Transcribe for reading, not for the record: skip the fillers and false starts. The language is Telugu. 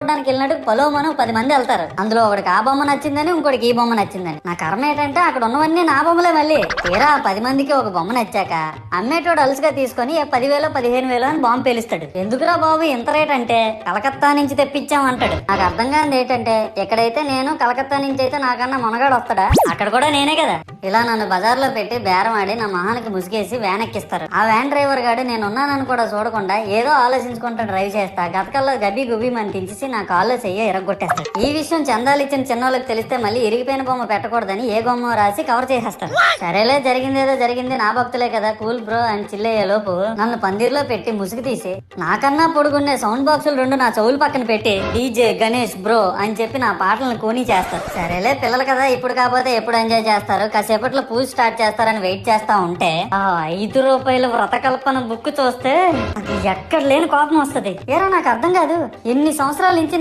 చూడడానికి వెళ్ళినట్టు పొలోమను 10 మంది వెళ్తారు. అందులో ఒకడికి ఆ బొమ్మ నచ్చిందని, ఇంకోటికి ఈ బొమ్మ నచ్చిందని. నా కర్మ ఏంటంటే అక్కడ ఉన్నవన్నీ నా బొమ్మలే. మళ్ళీ తీరా 10 మందికి ఒక బొమ్మ నచ్చాక అమ్మేటోడు అలుసుగా తీసుకొని 10,000 15,000 అని బాంబు పేలుస్తాడు. ఎందుకురా బాబు ఇంత రేట్ అంటే కలకత్తా నుంచి తెప్పించాం అంటాడు. నాకు అర్థం కానిది ఏంటంటే ఎక్కడైతే నేను కలకత్తా నుంచి అయితే నాకన్నా మొనగాడు వస్తాడా, అక్కడ కూడా నేనే కదా. ఇలా నన్ను బజార్లో పెట్టి బేరం ఆడి నా మొహానికి ముసుగేసి వ్యాన్ ఎక్కిస్తారు. ఆ వ్యాన్ డ్రైవర్ గాడు నేను ఉన్నానని కూడా చూడకుండా ఏదో ఆలోచించుకుంటూ డ్రైవ్ చేస్తా గతకల్లో గబ్బి గుబ్బి అని తించేసి నా కాల్లో చెయ్యి ఎరగొట్టేస్తాడు. ఈ విషయం చందాలు ఇచ్చిన చిన్నోళ్ళకి తెలిస్తే మళ్ళీ ఇరిగిపోయిన బొమ్మ పెట్టకూడదని ఏ బొమ్మ రాసి కవర్ చేసేస్తాడు. సరేలే జరిగిందేదో జరిగింది, నా భక్తులే కదా కూల్ బ్రో అని చిల్లయ్యే లోపు నన్ను పందిర్లో పెట్టి ముసుగు తీసి నాకన్నా పొడుగుండే సౌండ్ బాక్సులు 2 నా చెవులు పక్కన పెట్టి డీజే గణేష్ బ్రో అని చెప్పి నా పాటలను కూని చేస్తారు. సరేలే పిల్లలు కదా ఇప్పుడు కాకపోతే ఎప్పుడు ఎంజాయ్ చేస్తారు, కాసేపట్లో పూజ స్టార్ట్ చేస్తారని వెయిట్ చేస్తా ఉంటే ఆ 5 రూపాయల వ్రతకల్పన బుక్ చూస్తే అది ఎక్కడ లేని కోపం వస్తుంది. ఏరా నాకు అర్థం కాదు, ఎన్ని సంవత్సరాల నుంచి